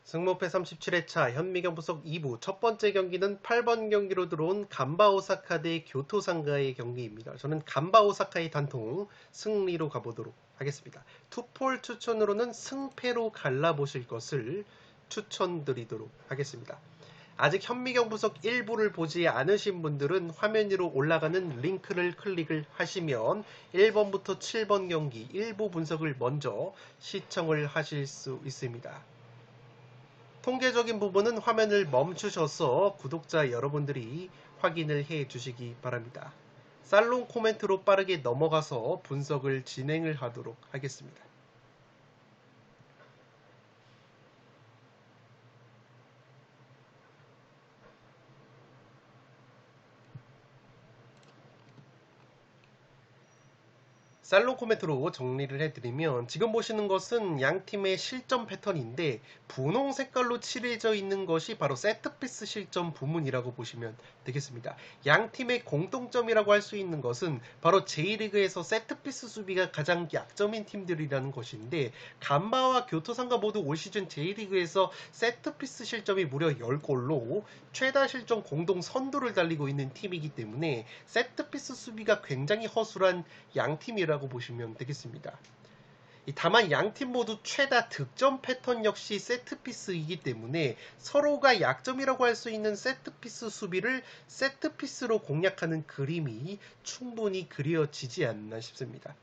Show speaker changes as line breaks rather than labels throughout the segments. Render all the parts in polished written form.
승무패 37회차 현미경 분석 2부 첫 번째 경기는 8번 경기로 들어온 간바 오사카 대 교토 상가의 경기입니다. 저는 간바 오사카의 단통 승리로 가보도록 하겠습니다. 투폴 추천으로는 승패로 갈라보실 것을 추천드리도록 하겠습니다. 아직 현미경 분석 1부를 보지 않으신 분들은 화면 위로 올라가는 링크를 클릭을 하시면 1번부터 7번 경기 1부 분석을 먼저 시청을 하실 수 있습니다. 통계적인 부분은 화면을 멈추셔서 구독자 여러분들이 확인을 해 주시기 바랍니다. 살롱 코멘트로 빠르게 넘어가서 분석을 진행을 하도록 하겠습니다. 살롱 코멘트로 정리를 해드리면 지금 보시는 것은 양팀의 실점 패턴인데 분홍 색깔로 칠해져 있는 것이 바로 세트피스 실점 부문이라고 보시면 되겠습니다. 양팀의 공통점이라고 할 수 있는 것은 바로 J리그에서 세트피스 수비가 가장 약점인 팀들이라는 것인데 간바와 교토상가 모두 올 시즌 J리그에서 세트피스 실점이 무려 10골로 최다 실점 공동 선두를 달리고 있는 팀이기 때문에 세트피스 수비가 굉장히 허술한 양팀이라고 보시면 되겠습니다. 다만 양팀 모두 최다 득점 패턴 역시 세트피스이기 때문에 서로가 약점이라고 할 수 있는 세트피스 수비를 세트피스로 공략하는 그림이 충분히 그려지지 않나 싶습니다.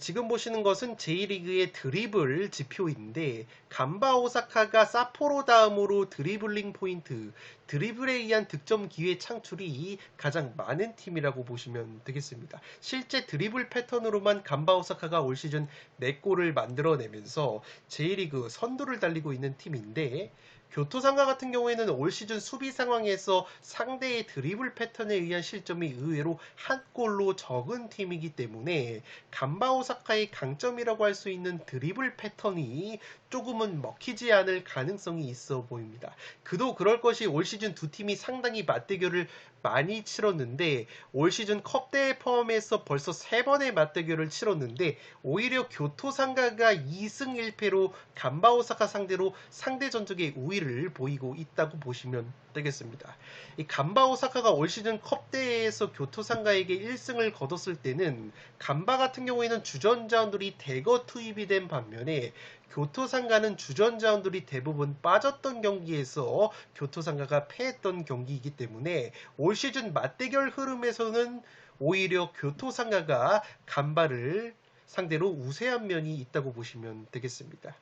지금 보시는 것은 J리그의 드리블 지표인데 간바 오사카가 사포로 다음으로 드리블링 포인트, 드리블에 의한 득점 기회 창출이 가장 많은 팀이라고 보시면 되겠습니다. 실제 드리블 패턴으로만 간바 오사카가 올 시즌 4골을 만들어내면서 J리그 선두를 달리고 있는 팀인데 교토상가 같은 경우에는 올 시즌 수비 상황에서 상대의 드리블 패턴에 의한 실점이 의외로 한 골로 적은 팀이기 때문에 간바 오사카의 강점이라고 할 수 있는 드리블 패턴이 조금은 먹히지 않을 가능성이 있어 보입니다. 그도 그럴 것이 올 시즌 두 팀이 상당히 맞대결을 많이 치렀는데 올 시즌 컵대회 포함해서 벌써 3번의 맞대결을 치렀는데 오히려 교토상가가 2승 1패로 간바 오사카 상대로 상대 전적의 우위를 보이고 있다고 보시면 되겠습니다. 이 간바 오사카가 올 시즌 컵대회에서 교토상가에게 1승을 거뒀을 때는 간바 같은 경우에는 주전자원들이 대거 투입이 된 반면에 교토상가는 주전자원들이 대부분 빠졌던 경기에서 교토상가가 패했던 경기이기 때문에 올 시즌 맞대결 흐름에서는 오히려 교토상가가 간바를 상대로 우세한 면이 있다고 보시면 되겠습니다.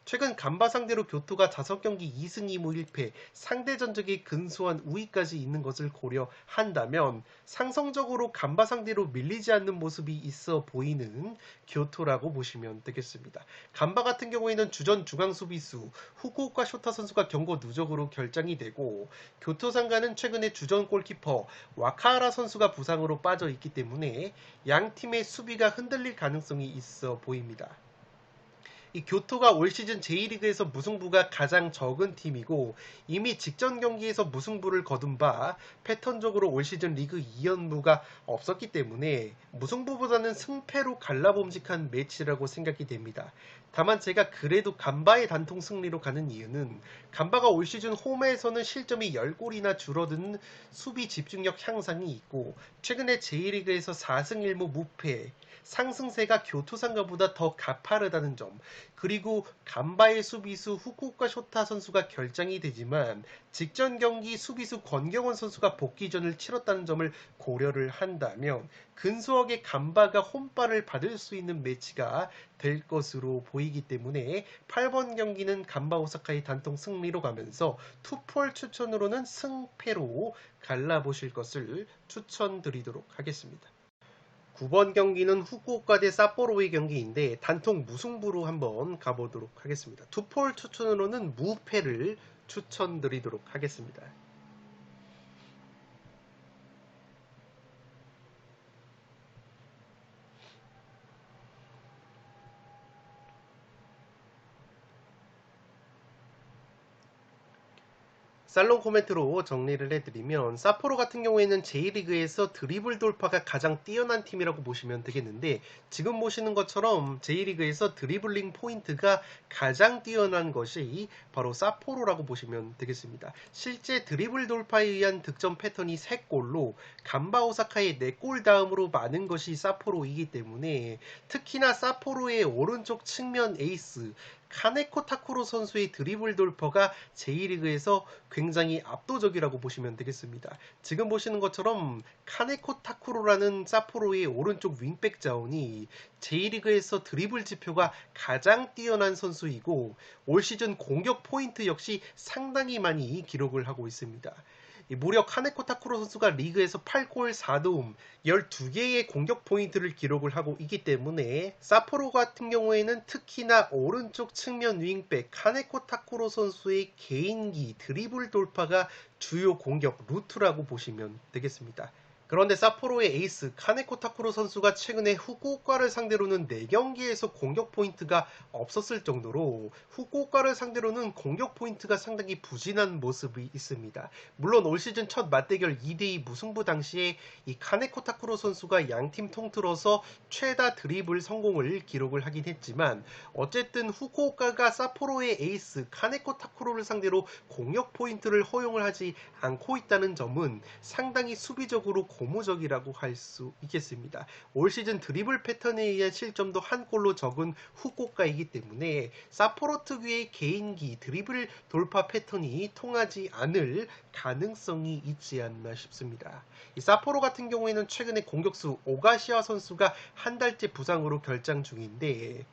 최근 간바 상대로 교토가 5경기 2승 2무 1패 상대 전적이 근소한 우위까지 있는 것을 고려한다면 상성적으로 간바 상대로 밀리지 않는 모습이 있어 보이는 교토라고 보시면 되겠습니다. 간바 같은 경우에는 주전 중앙 수비수 후쿠오카 쇼타 선수가 경고 누적으로 결장이 되고 교토상가는 최근에 주전 골키퍼 와카하라 선수가 부상으로 빠져 있기 때문에 양 팀의 수비가 흔들릴 가능성이 있어 보입니다. 이 교토가 올 시즌 J리그에서 무승부가 가장 적은 팀이고 이미 직전 경기에서 무승부를 거둔 바 패턴적으로 올 시즌 리그 2연무가 없었기 때문에 무승부보다는 승패로 갈라봄직한 매치라고 생각이 됩니다. 다만 제가 그래도 간바의 단통 승리로 가는 이유는 간바가 올 시즌 홈에서는 실점이 10골이나 줄어든 수비 집중력 향상이 있고 최근에 J리그에서 4승 1무 무패 상승세가 교토상가보다 더 가파르다는 점 그리고 간바의 수비수 후쿠오카 쇼타 선수가 결장이 되지만 직전 경기 수비수 권경원 선수가 복귀전을 치렀다는 점을 고려를 한다면 근소하게 간바가 홈발을 받을 수 있는 매치가 될 것으로 보이기 때문에 8번 경기는 간바 오사카의 단통 승리로 가면서 투폴 추천으로는 승패로 갈라보실 것을 추천드리도록 하겠습니다. 9번 경기는 후쿠오카 대 삿포로의 경기인데 단통 무승부로 한번 가보도록 하겠습니다. 투폴 추천으로는 무패를 추천드리도록 하겠습니다. 살롱 코멘트로 정리를 해드리면 사포로 같은 경우에는 J리그에서 드리블 돌파가 가장 뛰어난 팀이라고 보시면 되겠는데 지금 보시는 것처럼 J리그에서 드리블링 포인트가 가장 뛰어난 것이 바로 사포로라고 보시면 되겠습니다. 실제 드리블 돌파에 의한 득점 패턴이 3골로 간바 오사카의 4골 다음으로 많은 것이 사포로이기 때문에 특히나 사포로의 오른쪽 측면 에이스 카네코 타쿠로 선수의 드리블 돌파가 J리그에서 굉장히 압도적이라고 보시면 되겠습니다. 지금 보시는 것처럼 카네코 타쿠로라는 사포로의 오른쪽 윙백 자원이 J리그에서 드리블 지표가 가장 뛰어난 선수이고 올 시즌 공격 포인트 역시 상당히 많이 기록을 하고 있습니다. 무려 카네코 타쿠로 선수가 리그에서 8골 4도움 12개의 공격 포인트를 기록을 하고 있기 때문에 사포로 같은 경우에는 특히나 오른쪽 측면 윙백 카네코 타쿠로 선수의 개인기 드리블 돌파가 주요 공격 루트라고 보시면 되겠습니다. 그런데 사포로의 에이스 카네코 타쿠로 선수가 최근에 후쿠오카를 상대로는 4경기에서 공격 포인트가 없었을 정도로 후쿠오카를 상대로는 공격 포인트가 상당히 부진한 모습이 있습니다. 물론 올 시즌 첫 맞대결 2대2 무승부 당시에 이 카네코 타쿠로 선수가 양팀 통틀어서 최다 드리블 성공을 기록을 하긴 했지만 어쨌든 후쿠오카가 사포로의 에이스 카네코 타쿠로를 상대로 공격 포인트를 허용을 하지 않고 있다는 점은 상당히 수비적으로 고무적이라고 할 수 있겠습니다. 올 시즌 드리블 패턴에 의한 실점도 한 골로 적은 후쿠오카이기 때문에 사포로 특유의 개인기 드리블 돌파 패턴이 통하지 않을 가능성이 있지 않나 싶습니다. 이 사포로 같은 경우에는 최근에 공격수 오가시아 선수가 한 달째 부상으로 결장 중인데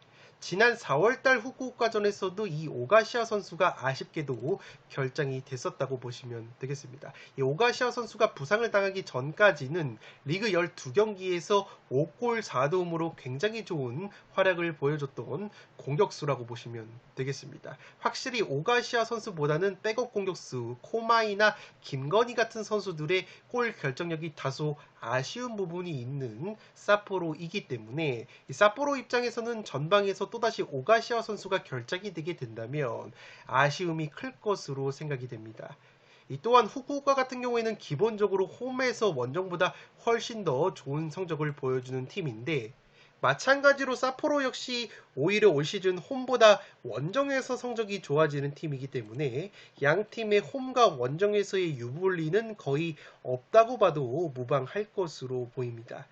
지난 4월달 후쿠오카전에서도 이 오가시아 선수가 아쉽게도 결장이 됐었다고 보시면 되겠습니다. 이 오가시아 선수가 부상을 당하기 전까지는 리그 12경기에서 5골 4도움으로 굉장히 좋은 활약을 보여줬던 공격수라고 보시면 되겠습니다. 확실히 오가시아 선수보다는 백업 공격수 코마이나 김건희 같은 선수들의 골 결정력이 다소 아쉬운 부분이 있는 사포로이기 때문에 이 사포로 입장에서는 전방에서 또다시 오가시아 선수가 결장이 되게 된다면 아쉬움이 클 것으로 생각이 됩니다. 이 또한 후쿠오카 같은 경우에는 기본적으로 홈에서 원정보다 훨씬 더 좋은 성적을 보여주는 팀인데 마찬가지로 사포로 역시 오히려 올 시즌 홈보다 원정에서 성적이 좋아지는 팀이기 때문에 양 팀의 홈과 원정에서의 유불리는 거의 없다고 봐도 무방할 것으로 보입니다.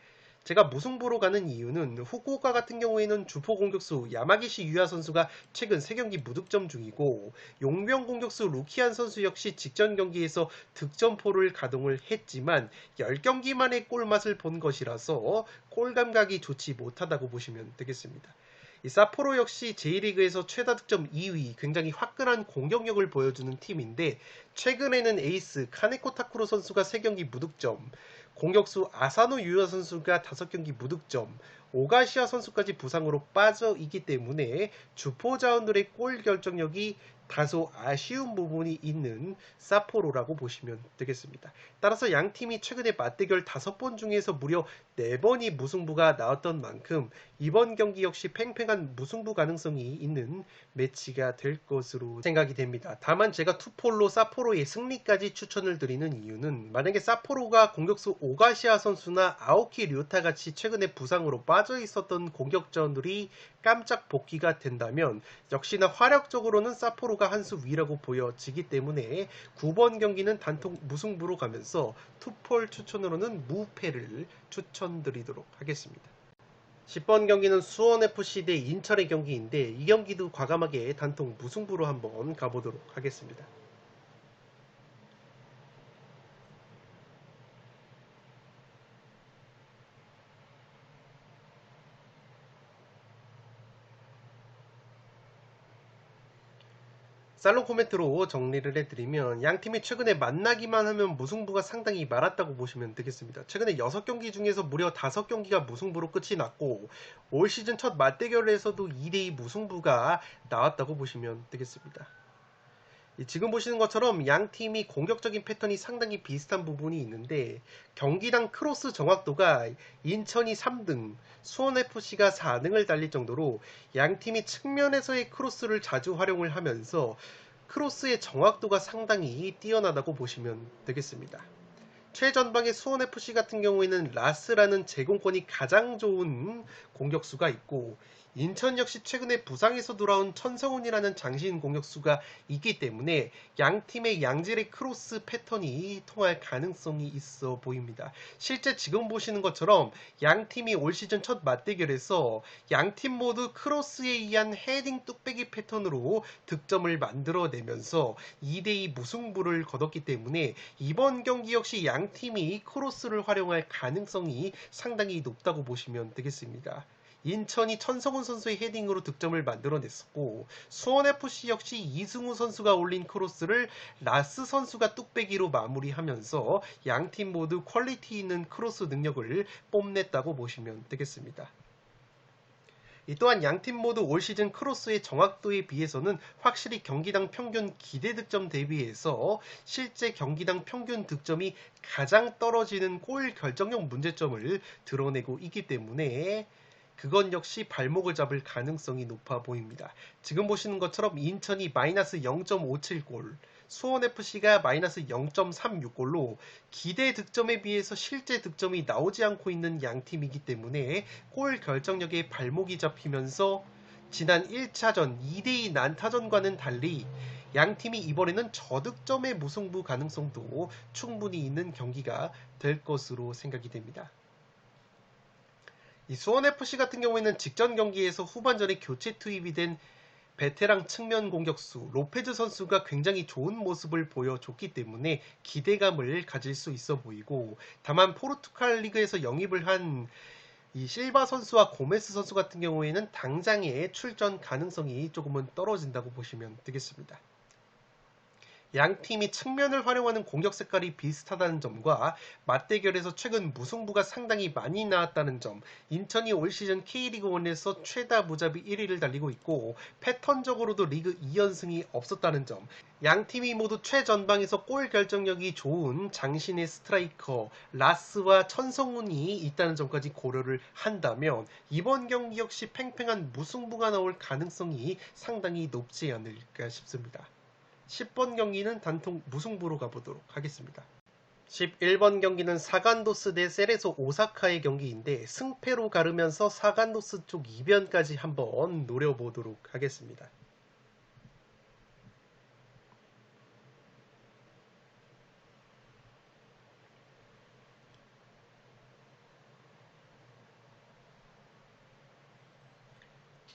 제가 무승부로 가는 이유는 후쿠오카 같은 경우에는 주포 공격수 야마기시 유야 선수가 최근 3경기 무득점 중이고 용병 공격수 루키안 선수 역시 직전 경기에서 득점포를 가동을 했지만 10경기 만에 골맛을 본 것이라서 골 감각이 좋지 못하다고 보시면 되겠습니다. 이 사포로 역시 J리그에서 최다 득점 2위, 굉장히 화끈한 공격력을 보여주는 팀인데 최근에는 에이스 카네코 타쿠로 선수가 3경기 무득점, 공격수 아사노 유야 선수가 5경기 무득점, 오가시아 선수까지 부상으로 빠져 있기 때문에 주포 자원들의 골 결정력이 다소 아쉬운 부분이 있는 사포로라고 보시면 되겠습니다. 따라서 양 팀이 최근에 맞대결 5번 중에서 무려 4번이 무승부가 나왔던 만큼 이번 경기 역시 팽팽한 무승부 가능성이 있는 매치가 될 것으로 생각이 됩니다. 다만 제가 투폴로 사포로의 승리까지 추천을 드리는 이유는 만약에 사포로가 공격수 오가시아 선수나 아오키 류타 같이 최근에 부상으로 빠져 있었던 공격자원들이 깜짝 복귀가 된다면 역시나 화력적으로는 사포로가 한 수 위라고 보여지기 때문에 9번 경기는 단통 무승부로 가면서 투폴 추천으로는 무패를 추천드리도록 하겠습니다. 10번 경기는 수원FC 대 인천의 경기인데 이 경기도 과감하게 단통 무승부로 한번 가보도록 하겠습니다. 살롱 코멘트로 정리를 해드리면 양팀이 최근에 만나기만 하면 무승부가 상당히 많았다고 보시면 되겠습니다. 최근에 6경기 중에서 무려 5경기가 무승부로 끝이 났고 올 시즌 첫 맞대결에서도 2대2 무승부가 나왔다고 보시면 되겠습니다. 지금 보시는 것처럼 양 팀이 공격적인 패턴이 상당히 비슷한 부분이 있는데 경기당 크로스 정확도가 인천이 3등, 수원FC가 4등을 달릴 정도로 양 팀이 측면에서의 크로스를 자주 활용을 하면서 크로스의 정확도가 상당히 뛰어나다고 보시면 되겠습니다. 최전방의 수원FC 같은 경우에는 라스라는 제공권이 가장 좋은 공격수가 있고, 인천 역시 최근에 부상에서 돌아온 천성훈이라는 장신 공격수가 있기 때문에 양 팀의 양질의 크로스 패턴이 통할 가능성이 있어 보입니다. 실제 지금 보시는 것처럼 양 팀이 올 시즌 첫 맞대결에서 양 팀 모두 크로스에 의한 헤딩 뚝배기 패턴으로 득점을 만들어내면서 2대2 무승부를 거뒀기 때문에 이번 경기 역시 양 팀이 크로스를 활용할 가능성이 상당히 높다고 보시면 되겠습니다. 인천이 천성훈 선수의 헤딩으로 득점을 만들어냈었고, 수원FC 역시 이승우 선수가 올린 크로스를 라스 선수가 뚝배기로 마무리하면서 양팀 모두 퀄리티 있는 크로스 능력을 뽐냈다고 보시면 되겠습니다. 또한 양팀 모두 올 시즌 크로스의 정확도에 비해서는 확실히 경기당 평균 기대 득점 대비해서 실제 경기당 평균 득점이 가장 떨어지는 골 결정력 문제점을 드러내고 있기 때문에 그건 역시 발목을 잡을 가능성이 높아 보입니다. 지금 보시는 것처럼 인천이 마이너스 0.57골, 수원FC가 마이너스 0.36골로 기대 득점에 비해서 실제 득점이 나오지 않고 있는 양팀이기 때문에 골 결정력에 발목이 잡히면서 지난 1차전 2대2 난타전과는 달리 양팀이 이번에는 저득점의 무승부 가능성도 충분히 있는 경기가 될 것으로 생각이 됩니다. 이 수원FC 같은 경우에는 직전 경기에서 후반전에 교체 투입이 된 베테랑 측면 공격수 로페즈 선수가 굉장히 좋은 모습을 보여줬기 때문에 기대감을 가질 수 있어 보이고, 다만 포르투갈 리그에서 영입을 한 이 실바 선수와 고메스 선수 같은 경우에는 당장의 출전 가능성이 조금은 떨어진다고 보시면 되겠습니다. 양 팀이 측면을 활용하는 공격 색깔이 비슷하다는 점과 맞대결에서 최근 무승부가 상당히 많이 나왔다는 점, 인천이 올 시즌 K리그1에서 최다 무자비 1위를 달리고 있고 패턴적으로도 리그 2연승이 없었다는 점, 양 팀이 모두 최전방에서 골 결정력이 좋은 장신의 스트라이커 라스와 천성훈이 있다는 점까지 고려를 한다면 이번 경기 역시 팽팽한 무승부가 나올 가능성이 상당히 높지 않을까 싶습니다. 10번 경기는 단통 무승부로 가보도록 하겠습니다. 11번 경기는 사간도스 대 세레소 오사카의 경기인데 승패로 가르면서 사간도스 쪽 이변까지 한번 노려보도록 하겠습니다.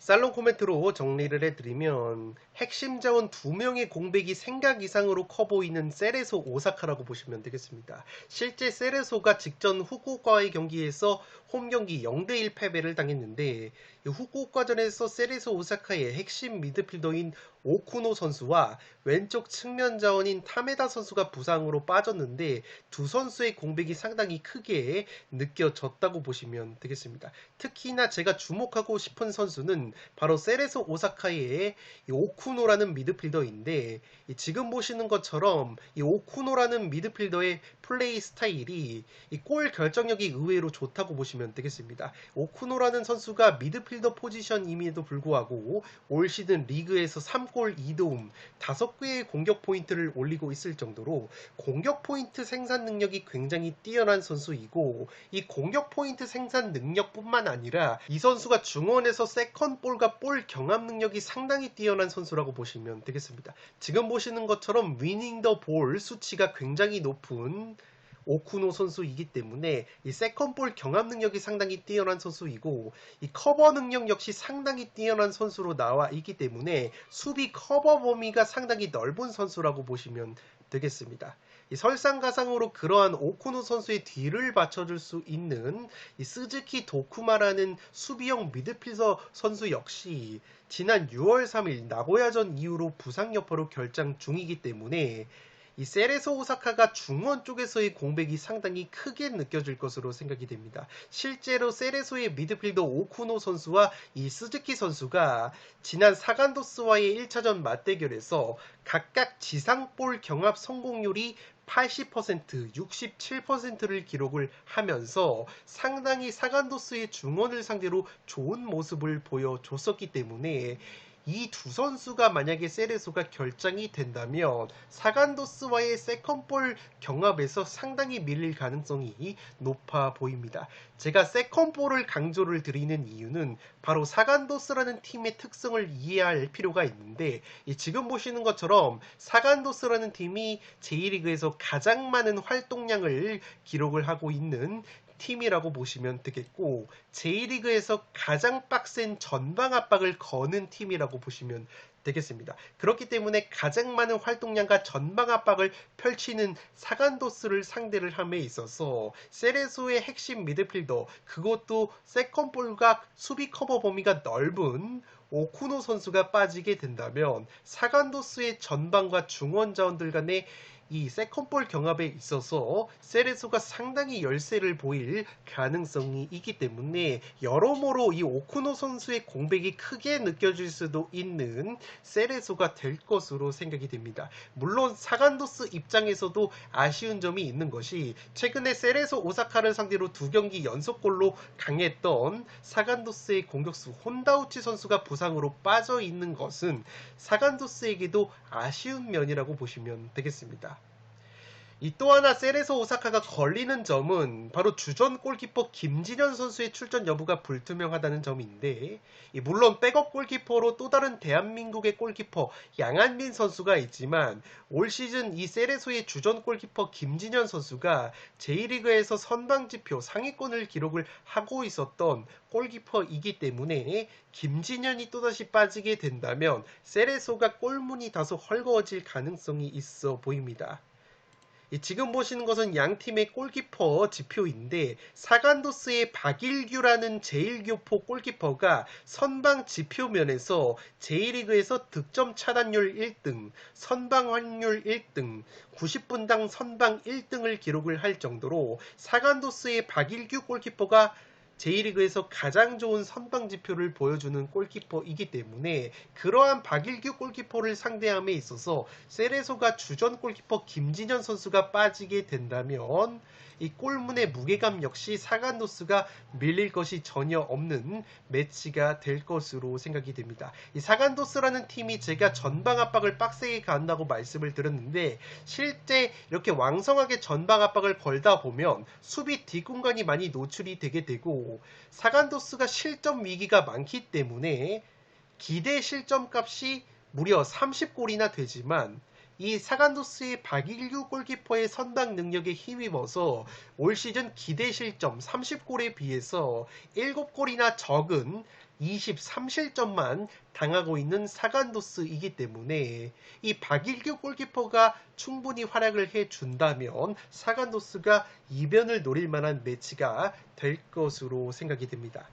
살롱 코멘트로 정리를 해드리면 핵심 자원 2명의 공백이 생각 이상으로 커 보이는 세레소 오사카라고 보시면 되겠습니다. 실제 세레소가 직전 후쿠오카와의 경기에서 홈 경기 0대1 패배를 당했는데 후쿠오카전에서 세레소 오사카의 핵심 미드필더인 오쿠노 선수와 왼쪽 측면 자원인 타메다 선수가 부상으로 빠졌는데 두 선수의 공백이 상당히 크게 느껴졌다고 보시면 되겠습니다. 특히나 제가 주목하고 싶은 선수는 바로 세레소 오사카의 이 오쿠노라는 미드필더인데 지금 보시는 것처럼 이 오쿠노라는 미드필더의 플레이 스타일이 이 골 결정력이 의외로 좋다고 보시면 되겠습니다. 오쿠노라는 선수가 미드필더 포지션임에도 불구하고 올 시즌 리그에서 3골 2도움 5개의 공격 포인트를 올리고 있을 정도로 공격 포인트 생산 능력이 굉장히 뛰어난 선수이고, 이 공격 포인트 생산 능력뿐만 아니라 이 선수가 중원에서 세컨볼과 볼 경합 능력이 상당히 뛰어난 선수라고 보시면 되겠습니다. 지금 보시는 것처럼 위닝 더 볼 수치가 굉장히 높은 오쿠노 선수이기 때문에 이 세컨볼 경합 능력이 상당히 뛰어난 선수이고, 이 커버 능력 역시 상당히 뛰어난 선수로 나와 있기 때문에 수비 커버 범위가 상당히 넓은 선수라고 보시면 되겠습니다. 이 설상가상으로 그러한 오쿠노 선수의 뒤를 받쳐줄 수 있는 이 스즈키 도쿠마라는 수비형 미드필더 선수 역시 지난 6월 3일 나고야전 이후로 부상 여파로 결장 중이기 때문에 이 세레소 오사카가 중원 쪽에서의 공백이 상당히 크게 느껴질 것으로 생각이 됩니다. 실제로 세레소의 미드필더 오쿠노 선수와 이 스즈키 선수가 지난 사간도스와의 1차전 맞대결에서 각각 지상볼 경합 성공률이 80%, 67%를 기록을 하면서 상당히 사간도스의 중원을 상대로 좋은 모습을 보여줬었기 때문에 이 두 선수가 만약에 세레소가 결장이 된다면 사간도스와의 세컨볼 경합에서 상당히 밀릴 가능성이 높아 보입니다. 제가 세컨볼을 강조를 드리는 이유는 바로 사간도스라는 팀의 특성을 이해할 필요가 있는데, 지금 보시는 것처럼 사간도스라는 팀이 제1리그에서 가장 많은 활동량을 기록을 하고 있는 팀이라고 보시면 되겠고, 제1리그에서 가장 빡센 전방 압박을 거는 팀이라고 보시면 되겠습니다. 그렇기 때문에 가장 많은 활동량과 전방 압박을 펼치는 사간도스를 상대를 함에 있어서 세레소의 핵심 미드필더, 그것도 세컨볼과 수비 커버 범위가 넓은 오쿠노 선수가 빠지게 된다면 사간도스의 전방과 중원 자원들 간의 이 세컨볼 경합에 있어서 세레소가 상당히 열세를 보일 가능성이 있기 때문에 여러모로 이 오쿠노 선수의 공백이 크게 느껴질 수도 있는 세레소가 될 것으로 생각이 됩니다. 물론 사간도스 입장에서도 아쉬운 점이 있는 것이, 최근에 세레소 오사카를 상대로 2경기 연속골로 강했던 사간도스의 공격수 혼다우치 선수가 부상으로 빠져 있는 것은 사간도스에게도 아쉬운 면이라고 보시면 되겠습니다. 또 하나 세레소 오사카가 걸리는 점은 바로 주전 골키퍼 김진현 선수의 출전 여부가 불투명하다는 점인데, 물론 백업 골키퍼로 또 다른 대한민국의 골키퍼 양한민 선수가 있지만 올 시즌 이 세레소의 주전 골키퍼 김진현 선수가 제1리그에서 선방지표 상위권을 기록을 하고 있었던 골키퍼이기 때문에 김진현이 또다시 빠지게 된다면 세레소가 골문이 다소 헐거워질 가능성이 있어 보입니다. 지금 보시는 것은 양 팀의 골키퍼 지표인데, 사간도스의 박일규라는 제1교포 골키퍼가 선방 지표면에서 제1리그에서 득점 차단율 1등, 선방 확률 1등, 90분당 선방 1등을 기록을 할 정도로 사간도스의 박일규 골키퍼가 제1리그에서 가장 좋은 선방 지표를 보여주는 골키퍼이기 때문에 그러한 박일규 골키퍼를 상대함에 있어서 세레소가 주전 골키퍼 김진현 선수가 빠지게 된다면 이 골문의 무게감 역시 사간도스가 밀릴 것이 전혀 없는 매치가 될 것으로 생각이 됩니다. 이 사간도스라는 팀이 제가 전방 압박을 빡세게 간다고 말씀을 드렸는데, 실제 이렇게 왕성하게 전방 압박을 걸다 보면 수비 뒷공간이 많이 노출이 되게 되고, 사간도스가 실점 위기가 많기 때문에 기대 실점 값이 무려 30골이나 되지만 이 사간도스의 박일규 골키퍼의 선방 능력에 힘입어서 올 시즌 기대 실점 30골에 비해서 7골이나 적은 23실점만 당하고 있는 사간도스이기 때문에 이 박일규 골키퍼가 충분히 활약을 해준다면 사간도스가 이변을 노릴 만한 매치가 될 것으로 생각이 됩니다.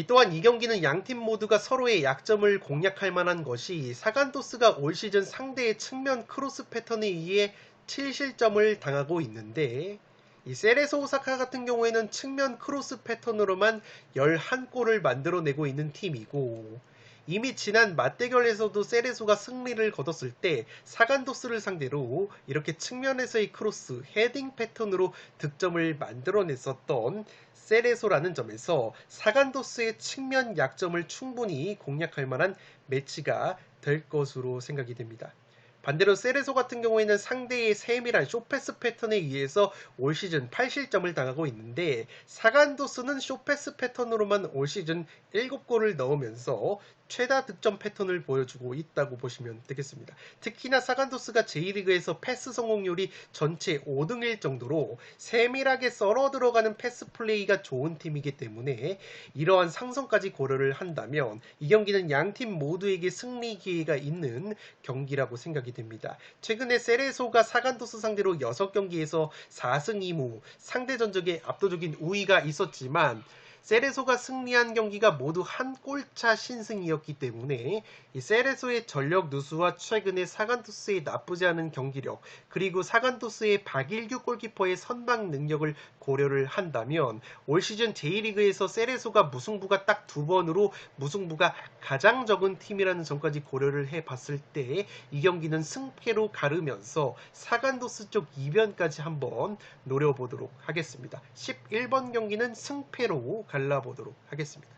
또한 이 경기는 양팀 모두가 서로의 약점을 공략할 만한 것이, 사간도스가 올 시즌 상대의 측면 크로스 패턴에 의해 7실점을 당하고 있는데, 이 세레소 오사카 같은 경우에는 측면 크로스 패턴으로만 11골을 만들어내고 있는 팀이고, 이미 지난 맞대결에서도 세레소가 승리를 거뒀을 때 사간도스를 상대로 이렇게 측면에서의 크로스, 헤딩 패턴으로 득점을 만들어냈었던 세레소라는 점에서 사간도스의 측면 약점을 충분히 공략할 만한 매치가 될 것으로 생각이 됩니다. 반대로 세레소 같은 경우에는 상대의 세밀한 쇼패스 패턴에 의해서 올 시즌 8실점을 당하고 있는데, 사간도스는 쇼패스 패턴으로만 올 시즌 7골을 넣으면서 최다 득점 패턴을 보여주고 있다고 보시면 되겠습니다. 특히나 사간도스가 제1리그에서 패스 성공률이 전체 5등일 정도로 세밀하게 썰어 들어가는 패스 플레이가 좋은 팀이기 때문에 이러한 상성까지 고려를 한다면 이 경기는 양팀 모두에게 승리 기회가 있는 경기라고 생각이 됩니다. 최근에 세레소가 사간도스 상대로 6경기에서 4승 2무, 상대 전적에 압도적인 우위가 있었지만 세레소가 승리한 경기가 모두 한 골차 신승이었기 때문에 이 세레소의 전력 누수와 최근에 사간토스의 나쁘지 않은 경기력, 그리고 사간토스의 박일규 골키퍼의 선방 능력을 고려를 한다면 올 시즌 제1리그에서 세레소가 무승부가 딱 2번으로 무승부가 가장 적은 팀이라는 점까지 고려를 해봤을 때 이 경기는 승패로 가르면서 사간토스 쪽 이변까지 한번 노려보도록 하겠습니다. 11번 경기는 승패로 갈라보도록 하겠습니다.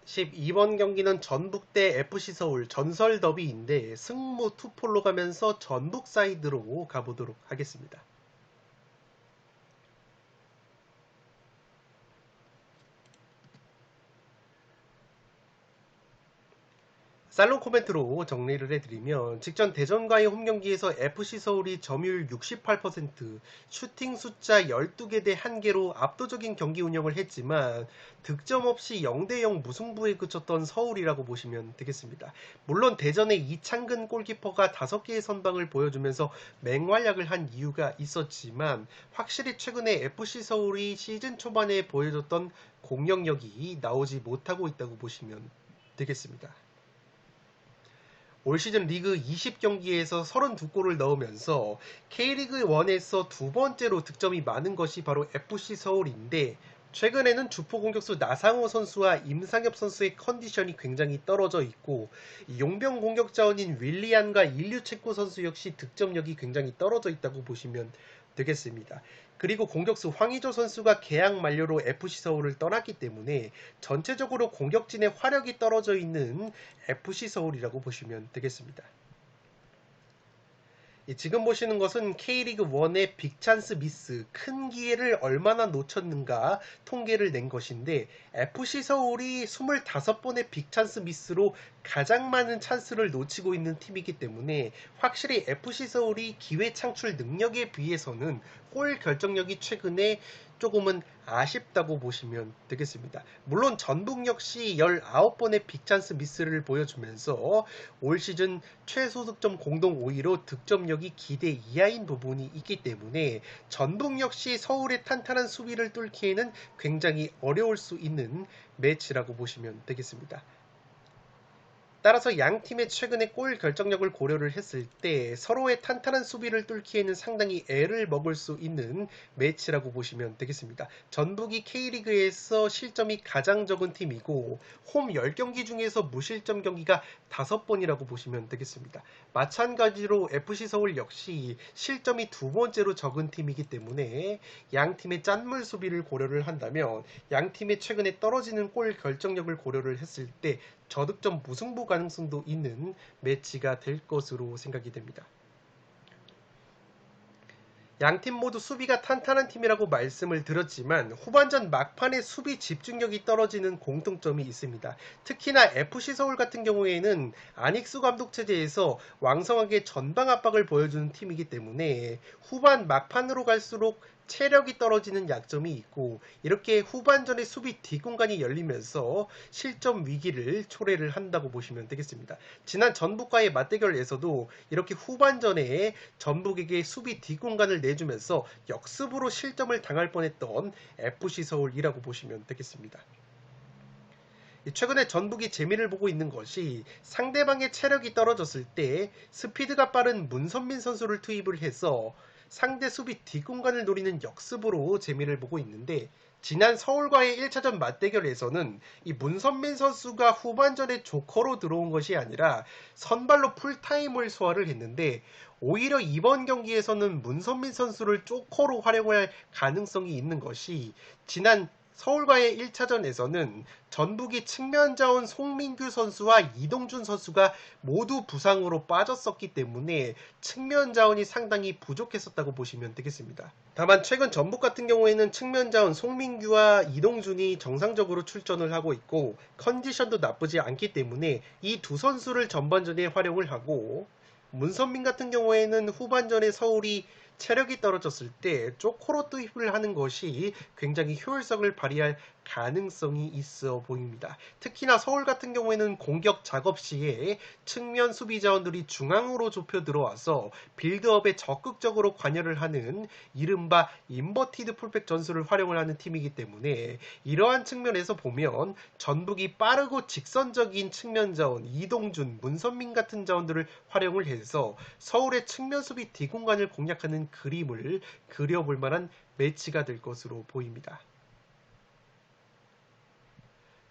12번 경기는 전북 대 FC 서울 전설 더비인데 승무 투폴로 가면서 전북 사이드로 가보도록 하겠습니다. 살롱 코멘트로 정리를 해드리면 직전 대전과의 홈경기에서 FC 서울이 점유율 68%, 슈팅 숫자 12개 대 1개로 압도적인 경기 운영을 했지만 득점 없이 0대0 무승부에 그쳤던 서울이라고 보시면 되겠습니다. 물론 대전의 이창근 골키퍼가 5개의 선방을 보여주면서 맹활약을 한 이유가 있었지만 확실히 최근에 FC 서울이 시즌 초반에 보여줬던 공격력이 나오지 못하고 있다고 보시면 되겠습니다. 올 시즌 리그 20경기에서 32골을 넣으면서 K리그 1에서 두 번째로 득점이 많은 것이 바로 FC 서울인데 최근에는 주포 공격수 나상호 선수와 임상엽 선수의 컨디션이 굉장히 떨어져 있고 용병 공격 자원인 윌리안과 일류체코 선수 역시 득점력이 굉장히 떨어져 있다고 보시면 되겠습니다. 그리고 공격수 황의조 선수가 계약 만료로 FC 서울을 떠났기 때문에 전체적으로 공격진의 화력이 떨어져 있는 FC 서울이라고 보시면 되겠습니다. 지금 보시는 것은 K리그 1의 빅찬스 미스, 큰 기회를 얼마나 놓쳤는가 통계를 낸 것인데 FC 서울이 25번의 빅찬스 미스로 가장 많은 찬스를 놓치고 있는 팀이기 때문에 확실히 FC 서울이 기회 창출 능력에 비해서는 골 결정력이 최근에 조금은 아쉽다고 보시면 되겠습니다. 물론 전북 역시 19번의 빅찬스 미스를 보여주면서 올 시즌 최소 득점 공동 5위로 득점력이 기대 이하인 부분이 있기 때문에 전북 역시 서울의 탄탄한 수비를 뚫기에는 굉장히 어려울 수 있는 매치라고 보시면 되겠습니다. 따라서 양 팀의 최근의 골 결정력을 고려를 했을 때 서로의 탄탄한 수비를 뚫기에는 상당히 애를 먹을 수 있는 매치라고 보시면 되겠습니다. 전북이 K리그에서 실점이 가장 적은 팀이고 홈 10경기 중에서 무실점 경기가 5번이라고 보시면 되겠습니다. 마찬가지로 FC 서울 역시 실점이 두 번째로 적은 팀이기 때문에 양 팀의 짠물 수비를 고려를 한다면 양 팀의 최근에 떨어지는 골 결정력을 고려를 했을 때 저득점 무승부 가능성도 있는 매치가 될 것으로 생각이 됩니다. 양팀 모두 수비가 탄탄한 팀이라고 말씀을 드렸지만 후반전 막판에 수비 집중력이 떨어지는 공통점이 있습니다. 특히나 FC 서울 같은 경우에는 안익수 감독 체제에서 왕성하게 전방 압박을 보여주는 팀이기 때문에 후반 막판으로 갈수록 체력이 떨어지는 약점이 있고 이렇게 후반전에 수비 뒷공간이 열리면서 실점 위기를 초래를 한다고 보시면 되겠습니다. 지난 전북과의 맞대결에서도 이렇게 후반전에 전북에게 수비 뒷공간을 내주면서 역습으로 실점을 당할 뻔했던 FC 서울이라고 보시면 되겠습니다. 최근에 전북이 재미를 보고 있는 것이 상대방의 체력이 떨어졌을 때 스피드가 빠른 문선민 선수를 투입을 해서 상대 수비 뒷공간을 노리는 역습으로 재미를 보고 있는데 지난 서울과의 1차전 맞대결에서는 이 문선민 선수가 후반전에 조커로 들어온 것이 아니라 선발로 풀타임을 소화를 했는데 오히려 이번 경기에서는 문선민 선수를 조커로 활용할 가능성이 있는 것이 지난 서울과의 1차전에서는 전북이 측면 자원 송민규 선수와 이동준 선수가 모두 부상으로 빠졌었기 때문에 측면 자원이 상당히 부족했었다고 보시면 되겠습니다. 다만 최근 전북 같은 경우에는 측면 자원 송민규와 이동준이 정상적으로 출전을 하고 있고 컨디션도 나쁘지 않기 때문에 이 두 선수를 전반전에 활용을 하고 문선민 같은 경우에는 후반전에 서울이 체력이 떨어졌을 때 쪼코로 투입을 하는 것이 굉장히 효율성을 발휘할 가능성이 있어 보입니다. 특히나 서울 같은 경우에는 공격 작업 시에 측면 수비 자원들이 중앙으로 좁혀 들어와서 빌드업에 적극적으로 관여를 하는 이른바 인버티드 풀백 전술을 활용을 하는 팀이기 때문에 이러한 측면에서 보면 전북이 빠르고 직선적인 측면 자원 이동준, 문선민 같은 자원들을 활용을 해서 서울의 측면 수비 뒷공간을 공략하는 그림을 그려볼 만한 매치가 될 것으로 보입니다.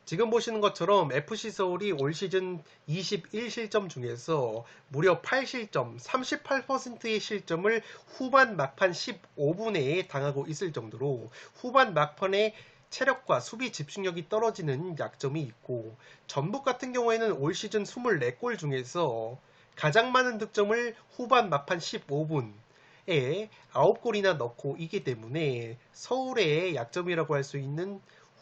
지금 보시는 것처럼 FC 서울이 올 시즌 21실점 중에서 무려 8실점, 38%의 실점을 후반 막판 15분에 당하고 있을 정도로 후반 막판에 체력과 수비 집중력이 떨어지는 약점이 있고, 전북 같은 경우에는 올 시즌 24골 중에서 가장 많은 득점을 후반 막판 15분에 9골이나 넣고 있기 때문에 서울의 약점이라고 할 수 있는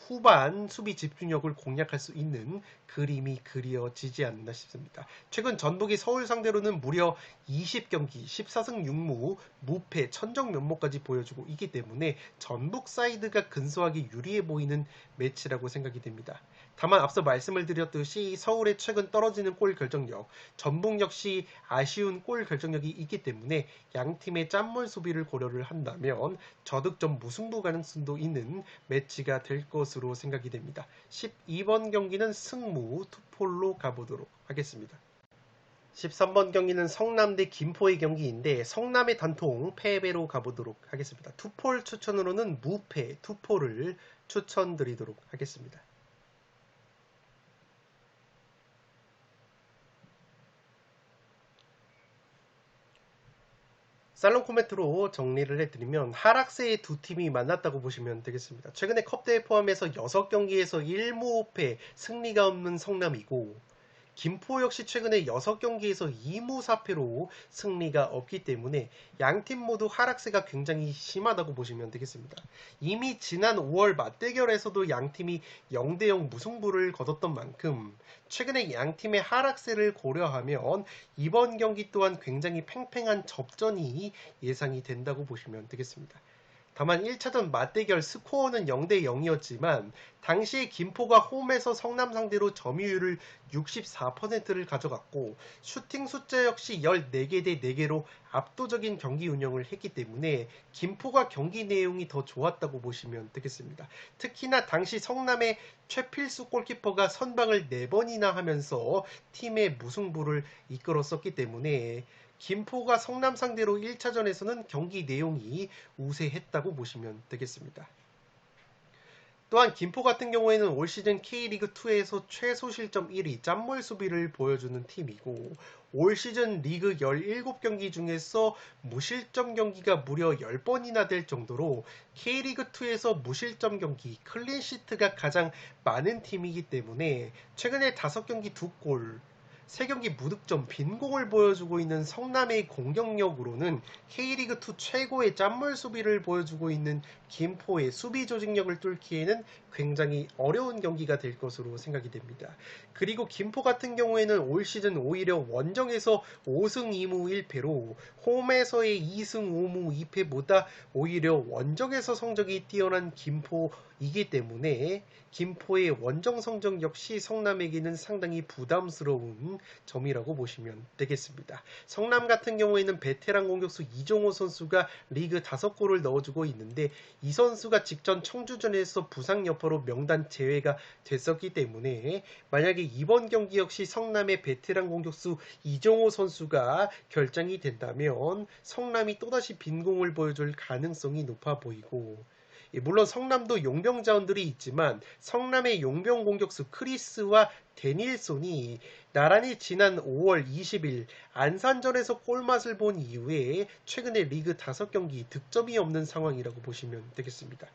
후반 수비 집중력을 공략할 수 있는 그림이 그려지지 않나 싶습니다. 최근 전북이 서울 상대로는 무려 20경기 14승 6무 무패 천정 면모까지 보여주고 있기 때문에 전북 사이드가 근소하게 유리해 보이는 매치라고 생각이 됩니다. 다만 앞서 말씀을 드렸듯이 서울의 최근 떨어지는 골 결정력, 전북 역시 아쉬운 골 결정력이 있기 때문에 양 팀의 짠물 수비를 고려를 한다면 저득점 무승부 가능성도 있는 매치가 될 것으로 생각이 됩니다. 12번 경기는 승무 투폴로 가보도록 하겠습니다. 13번 경기는 성남 대 김포의 경기인데 성남의 단통 패배로 가보도록 하겠습니다. 투폴 추천으로는 무패 투폴을 추천드리도록 하겠습니다. 살롱 코멘트로 정리를 해드리면 하락세의 두 팀이 만났다고 보시면 되겠습니다. 최근에 컵대회 포함해서 6경기에서 1무패 승리가 없는 성남이고 김포 역시 최근에 6경기에서 2무 4패로 승리가 없기 때문에 양팀 모두 하락세가 굉장히 심하다고 보시면 되겠습니다. 이미 지난 5월 맞대결에서도 양팀이 0대0 무승부를 거뒀던 만큼 최근에 양팀의 하락세를 고려하면 이번 경기 또한 굉장히 팽팽한 접전이 예상이 된다고 보시면 되겠습니다. 다만 1차전 맞대결 스코어는 0대0이었지만 당시 김포가 홈에서 성남 상대로 점유율을 64%를 가져갔고 슈팅 숫자 역시 14개 대 4개로 압도적인 경기 운영을 했기 때문에 김포가 경기 내용이 더 좋았다고 보시면 되겠습니다. 특히나 당시 성남의 최필수 골키퍼가 선방을 4번이나 하면서 팀의 무승부를 이끌었었기 때문에 김포가 성남 상대로 1차전에서는 경기 내용이 우세했다고 보시면 되겠습니다. 또한 김포 같은 경우에는 올 시즌 K리그2에서 최소 실점 1위 짠물 수비를 보여주는 팀이고 올 시즌 리그 17경기 중에서 무실점 경기가 무려 10번이나 될 정도로 K리그2에서 무실점 경기 클린시트가 가장 많은 팀이기 때문에 최근에 5경기 2골 3경기 무득점 빈공을 보여주고 있는 성남의 공격력으로는 K리그2 최고의 짠물 수비를 보여주고 있는 김포의 수비 조직력을 뚫기에는 굉장히 어려운 경기가 될 것으로 생각이 됩니다. 그리고 김포 같은 경우에는 올 시즌 오히려 원정에서 5승 2무 1패로 홈에서의 2승 5무 2패보다 오히려 원정에서 성적이 뛰어난 김포이기 때문에 김포의 원정 성적 역시 성남에게는 상당히 부담스러운 점이라고 보시면 되겠습니다. 성남 같은 경우에는 베테랑 공격수 이종호 선수가 리그 5골을 넣어주고 있는데 이 선수가 직전 청주전에서 부상 여파로 명단 제외가 됐었기 때문에 만약에 이번 경기 역시 성남의 베테랑 공격수 이종호 선수가 결장이 된다면 성남이 또다시 빈공을 보여줄 가능성이 높아 보이고 물론 성남도 용병 자원들이 있지만 성남의 용병 공격수 크리스와 데닐손이 나란히 지난 5월 20일 안산전에서 골맛을 본 이후에 최근에 리그 5경기 득점이 없는 상황이라고 보시면 되겠습니다.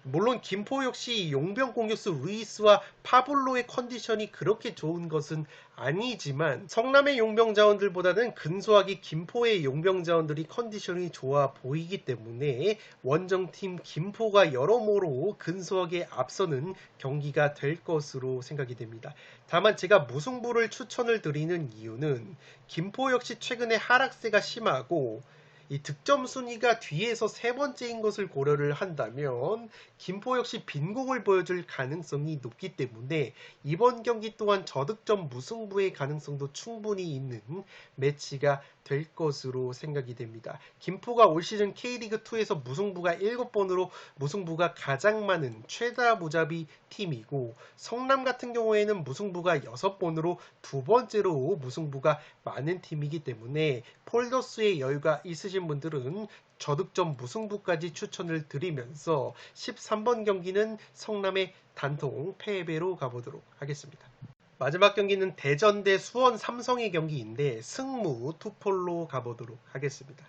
물론 김포 역시 용병 공격수 루이스와 파블로의 컨디션이 그렇게 좋은 것은 아니지만 성남의 용병 자원들보다는 근소하게 김포의 용병 자원들이 컨디션이 좋아 보이기 때문에 원정팀 김포가 여러모로 근소하게 앞서는 경기가 될 것으로 생각이 됩니다. 다만 제가 무승부를 추천을 드리는 이유는 김포 역시 최근에 하락세가 심하고 이 득점 순위가 뒤에서 세 번째인 것을 고려를 한다면 김포 역시 빈공을 보여줄 가능성이 높기 때문에 이번 경기 또한 저득점 무승부의 가능성도 충분히 있는 매치가 될 것으로 생각이 됩니다. 김포가 올 시즌 K리그2에서 무승부가 7번으로 무승부가 가장 많은 최다 무자비 팀이고 성남 같은 경우에는 무승부가 6번으로 두 번째로 무승부가 많은 팀이기 때문에 폴더스의 여유가 있으신 분들은 저득점 무승부까지 추천을 드리면서 13번 경기는 성남의 단통 패배로 가보도록 하겠습니다. 마지막 경기는 대전 대 수원 삼성의 경기인데 승무 투폴로 가보도록 하겠습니다.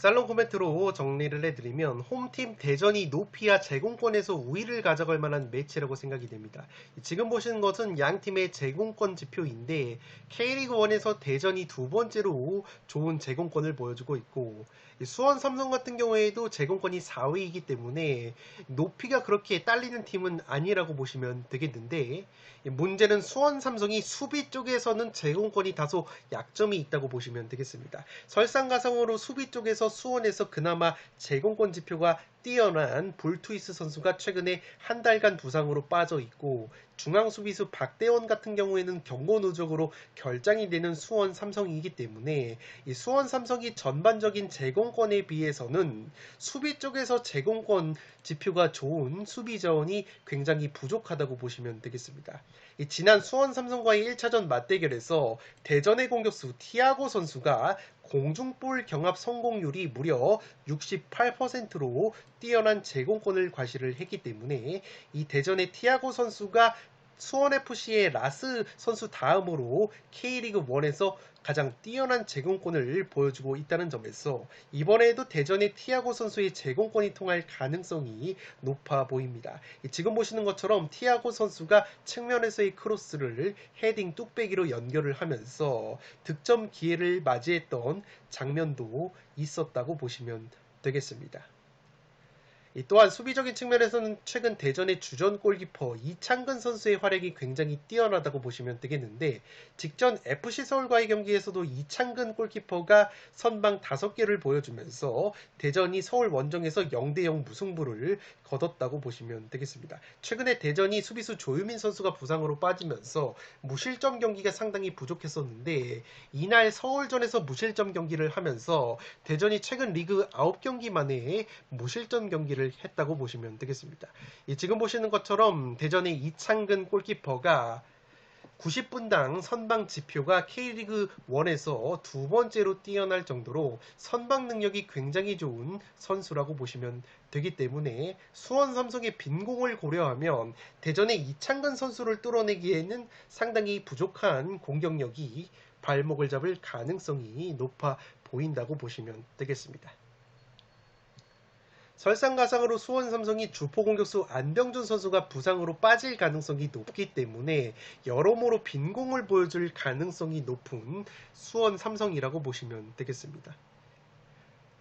살롱 코멘트로 정리를 해드리면 홈팀 대전이 높이와 제공권에서 우위를 가져갈 만한 매치라고 생각이 됩니다. 지금 보시는 것은 양 팀의 제공권 지표인데 K리그1에서 대전이 두 번째로 좋은 제공권을 보여주고 있고 수원 삼성 같은 경우에도 제공권이 4위이기 때문에 높이가 그렇게 딸리는 팀은 아니라고 보시면 되겠는데 문제는 수원 삼성이 수비 쪽에서는 제공권이 다소 약점이 있다고 보시면 되겠습니다. 설상가상으로 수비 쪽에서 수원에서 그나마 제공권 지표가 뛰어난 볼투이스 선수가 최근에 한 달간 부상으로 빠져 있고 중앙 수비수 박대원 같은 경우에는 경고 누적으로 결장이 되는 수원 삼성이기 때문에 이 수원 삼성이 전반적인 제공권에 비해서는 수비 쪽에서 제공권 지표가 좋은 수비 자원이 굉장히 부족하다고 보시면 되겠습니다. 지난 수원 삼성과의 1차전 맞대결에서 대전의 공격수 티아고 선수가 공중볼 경합 성공률이 무려 68%로 뛰어난 제공권을 과시를 했기 때문에 이 대전의 티아고 선수가 수원FC의 라스 선수 다음으로 K리그 1에서 가장 뛰어난 제공권을 보여주고 있다는 점에서 이번에도 대전의 티아고 선수의 제공권이 통할 가능성이 높아 보입니다. 지금 보시는 것처럼 티아고 선수가 측면에서의 크로스를 헤딩 뚝배기로 연결을 하면서 득점 기회를 맞이했던 장면도 있었다고 보시면 되겠습니다. 또한 수비적인 측면에서는 최근 대전의 주전 골키퍼 이창근 선수의 활약이 굉장히 뛰어나다고 보시면 되겠는데 직전 FC 서울과의 경기에서도 이창근 골키퍼가 선방 5개를 보여주면서 대전이 서울 원정에서 0대0 무승부를 거뒀다고 보시면 되겠습니다. 최근에 대전이 수비수 조유민 선수가 부상으로 빠지면서 무실점 경기가 상당히 부족했었는데 이날 서울전에서 무실점 경기를 하면서 대전이 최근 리그 9경기 만에 무실점 경기를 했다고 보시면 되겠습니다. 지금 보시는 것처럼 대전의 이창근 골키퍼가 90분당 선방 지표가 K리그 1에서 두 번째로 뛰어날 정도로 선방 능력이 굉장히 좋은 선수라고 보시면 되기 때문에 수원 삼성의 빈공을 고려하면 대전의 이창근 선수를 뚫어내기에는 상당히 부족한 공격력이 발목을 잡을 가능성이 높아 보인다고 보시면 되겠습니다. 설상가상으로 수원 삼성이 주포 공격수 안병준 선수가 부상으로 빠질 가능성이 높기 때문에 여러모로 빈공을 보여줄 가능성이 높은 수원 삼성이라고 보시면 되겠습니다.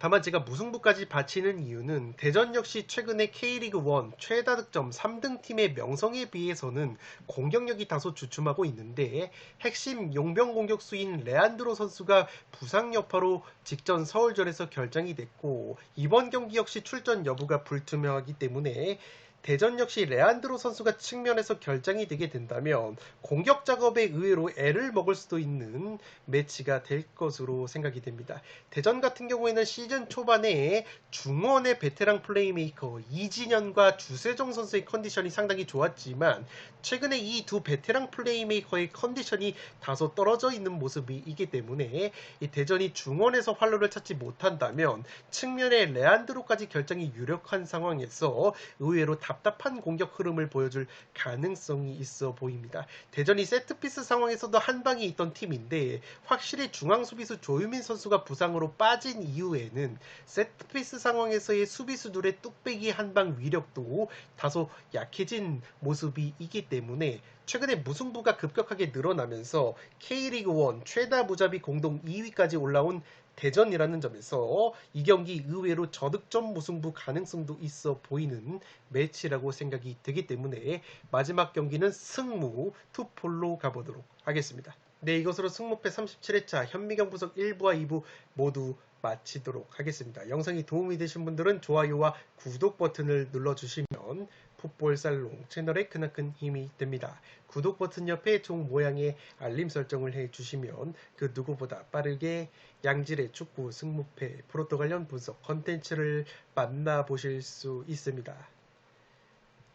다만 제가 무승부까지 바치는 이유는 대전 역시 최근에 K리그1 최다 득점 3등 팀의 명성에 비해서는 공격력이 다소 주춤하고 있는데 핵심 용병 공격수인 레안드로 선수가 부상 여파로 직전 서울전에서 결장이 됐고 이번 경기 역시 출전 여부가 불투명하기 때문에 대전 역시 레안드로 선수가 측면에서 결장이 되게 된다면 공격 작업에 의외로 애를 먹을 수도 있는 매치가 될 것으로 생각이 됩니다. 대전 같은 경우에는 시즌 초반에 중원의 베테랑 플레이메이커 이진현과 주세종 선수의 컨디션이 상당히 좋았지만 최근에 이 두 베테랑 플레이메이커의 컨디션이 다소 떨어져 있는 모습이기 때문에 이 대전이 중원에서 활로를 찾지 못한다면 측면에 레안드로까지 결정이 유력한 상황에서 의외로 답답한 공격 흐름을 보여줄 가능성이 있어 보입니다. 대전이 세트피스 상황에서도 한 방이 있던 팀인데 확실히 중앙 수비수 조유민 선수가 부상으로 빠진 이후에는 세트피스 상황에서의 수비수들의 뚝배기 한방 위력도 다소 약해진 모습이 있기 때문에 최근에 무승부가 급격하게 늘어나면서 K리그1 최다 무자비 공동 2위까지 올라온 대전이라는 점에서 이 경기 의외로 저득점 무승부 가능성도 있어 보이는 매치라고 생각이 되기 때문에 마지막 경기는 승무 투폴로 가보도록 하겠습니다. 네, 이것으로 승무패 37회차 현미경 분석 1부와 2부 모두 마치도록 하겠습니다. 영상이 도움이 되신 분들은 좋아요와 구독 버튼을 눌러주시면 풋볼살롱 채널에 크나큰 힘이 됩니다. 구독 버튼 옆에 종 모양의 알림 설정을 해주시면 그 누구보다 빠르게 양질의 축구 승무패 프로토 관련 분석 컨텐츠를 만나보실 수 있습니다.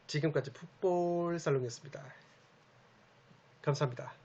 지금까지 풋볼살롱이었습니다. 감사합니다.